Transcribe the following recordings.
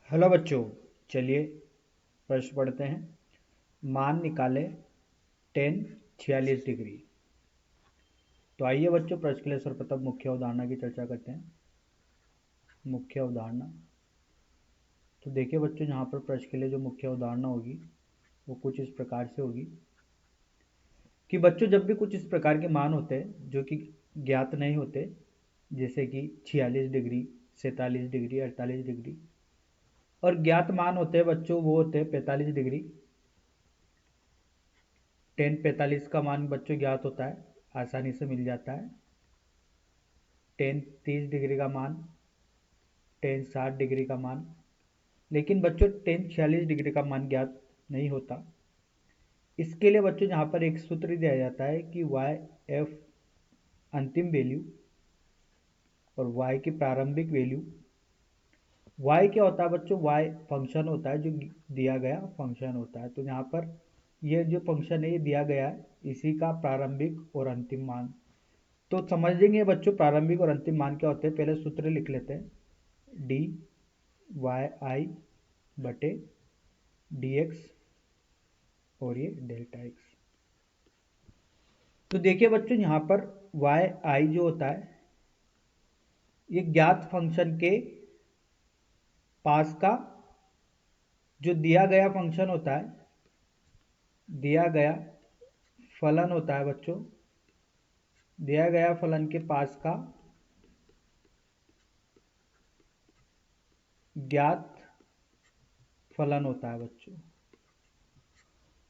Hello बच्चों। चलिए प्रश्न पढ़ते हैं। मान निकाले टेन 46 डिग्री। तो आइए बच्चों प्रश्न के लिए सर्वप्रथम मुख्य अवधारणा की चर्चा करते हैं। मुख्य अवधारणा। तो देखिए बच्चों, यहाँ पर प्रश्न के लिए जो मुख्य अवधारणा होगी वो कुछ इस प्रकार से होगी कि बच्चों जब भी कुछ इस प्रकार के मान होते हैं जो कि ज्ञात नहीं होते, जैसे कि 46 डिग्री, 47 डिग्री, 48 डिग्री, और ज्ञात मान होते हैं बच्चों वो होते हैं 45 डिग्री। टेन 45 का मान बच्चों ज्ञात होता है, आसानी से मिल जाता है। टेन 30 डिग्री का मान, टेन 60 डिग्री का मान, लेकिन बच्चों टेन 46 डिग्री का मान ज्ञात नहीं होता। इसके लिए बच्चों यहाँ पर एक सूत्र दिया जाता है कि वाई एफ अंतिम वैल्यू और वाई की प्रारंभिक वैल्यू। वाई क्या होता है बच्चों? वाई फंक्शन होता है, जो दिया गया फंक्शन होता है। तो यहाँ पर ये जो फंक्शन है ये दिया गया है, इसी का प्रारंभिक और अंतिम मान। तो समझ लेंगे बच्चों प्रारंभिक और अंतिम मान क्या होते हैं। पहले सूत्र लिख लेते हैं। डी वाई आई बटे डी एक्स और ये डेल्टा एक्स। तो देखिए बच्चों यहाँ पर वाई आई जो होता है ये ज्ञात फंक्शन के पास का जो दिया गया फंक्शन होता है, दिया गया फलन होता है बच्चों, दिया गया फलन के पास का ज्ञात फलन होता है बच्चों।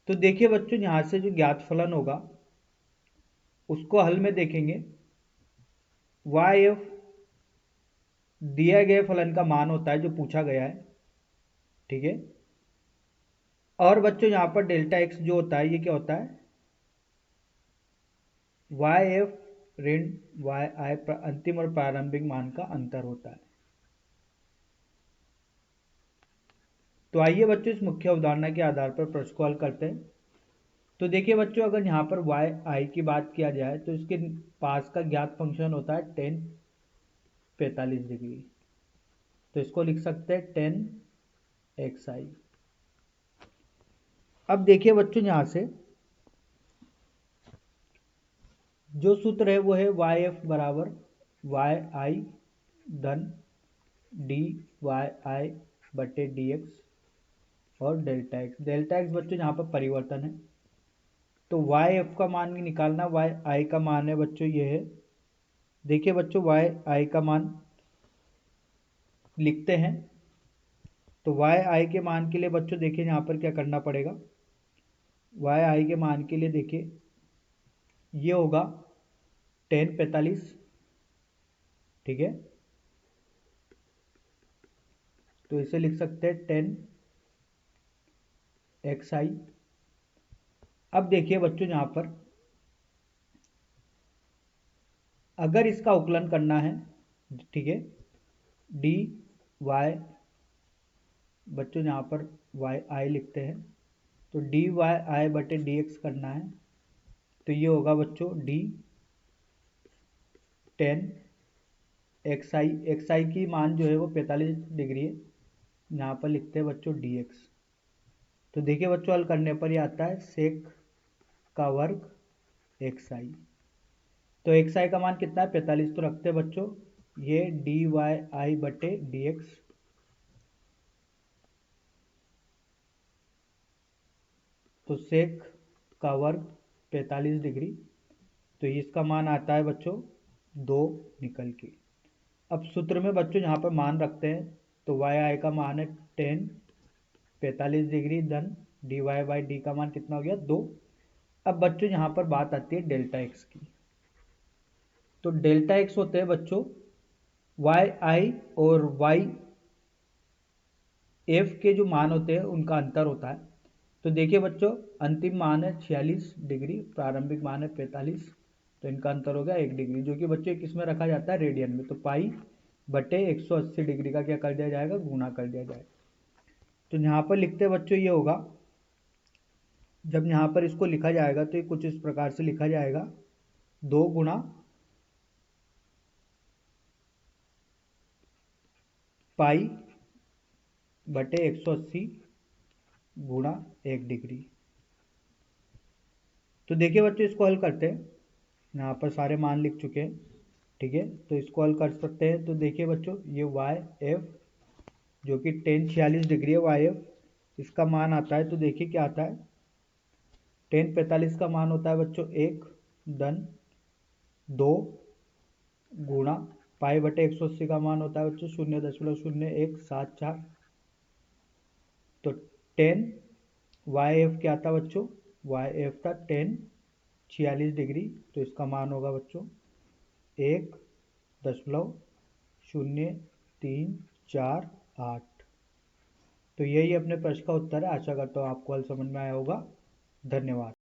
तो देखिए बच्चों यहाँ से जो ज्ञात फलन होगा उसको हल में देखेंगे। वाई एफ दिया गए फलन का मान होता है जो पूछा गया है, ठीक है। और बच्चों यहाँ पर डेल्टा एक्स जो होता है ये क्या होता है? वाई एफ ऋण वाई आई अंतिम और प्रारंभिक मान का अंतर होता है। तो आइए बच्चों इस मुख्य अवधारणा के आधार पर प्रश्न को हल करते हैं। तो देखिए बच्चों, अगर यहाँ पर वाई आई की बात किया जाए तो इसके पास का ज्ञात फंक्शन होता है टेन 45 डिग्री। तो इसको लिख सकते हैं टेन एक्स आई। अब देखिए बच्चों यहाँ से जो सूत्र है वो है वाई एफ बराबर वाई आई धन डी वाई आई बटे डी एक्स और डेल्टा एक्स। डेल्टा एक्स बच्चों यहाँ पर परिवर्तन है। तो वाई एफ का मान भी निकालना, वाई आई का मान है बच्चों ये है। देखिए बच्चों वाई आई का मान लिखते हैं। तो वाई आई के मान के लिए बच्चों देखिए यहाँ पर क्या करना पड़ेगा। वाई आई के मान के लिए देखिए ये होगा टेन 45, ठीक है। तो इसे लिख सकते हैं टेन एक्स आई। अब देखिए बच्चों यहाँ पर अगर इसका उकलन करना है, ठीक है, डी वाई, बच्चों यहाँ पर वाई आई लिखते हैं। तो डी वाई आई बटे डी एक्स करना है। तो ये होगा बच्चों डी टेन एक्स आई की मान जो है वो 45 डिग्री है। यहाँ पर लिखते हैं बच्चों डी एक्स। तो देखिए बच्चों हल करने पर ये आता है सेक का वर्ग एक्स आई। तो एक्स आई का मान कितना है? 45। तो रखते हैं बच्चों ये डी वाई आई बटे डी एक्स। तो सेक का वर्ग 45 डिग्री। तो इसका मान आता है बच्चों 2 निकल के। अब सूत्र में बच्चों यहाँ पर मान रखते हैं। तो वाई आई का मान है टेन 45 डिग्री धन डी वाई बाई डी का मान कितना हो गया? 2। अब बच्चों यहाँ पर बात आती है डेल्टा एक्स की। तो डेल्टा एक्स होते हैं बच्चों वाई आई और वाई एफ के जो मान होते हैं उनका अंतर होता है। तो देखिए बच्चों अंतिम मान है 46 डिग्री, प्रारंभिक मान है 45। तो इनका अंतर हो गया 1 डिग्री, जो कि बच्चों किस में रखा जाता है? रेडियन में। तो पाई बटे 180 डिग्री का क्या कर दिया जाएगा? गुना कर दिया जाएगा। तो यहाँ पर लिखते बच्चों ये होगा, जब यहाँ पर इसको लिखा जाएगा तो ये कुछ इस प्रकार से लिखा जाएगा 2 गुना पाई बटे 180 गुणा 1 डिग्री। तो देखिए बच्चों, इसको हल करते हैं। यहाँ पर सारे मान लिख चुके हैं, ठीक है। तो इसको हल कर सकते हैं। तो देखिए बच्चों, ये वाई एफ जो कि 1046 डिग्री है, वाई एफ इसका मान आता है। तो देखिए क्या आता है, 1045 का मान होता है बच्चों 1/2 गुणा पाई बटे 180 का मान होता है बच्चों 0.0174। तो 10 वाई एफ क्या था बच्चों, वाई एफ था 1046 डिग्री। तो इसका मान होगा बच्चों 1.0348। तो यही अपने प्रश्न का उत्तर है। आशा करता हूँ आपको हल समझ में आया होगा। धन्यवाद।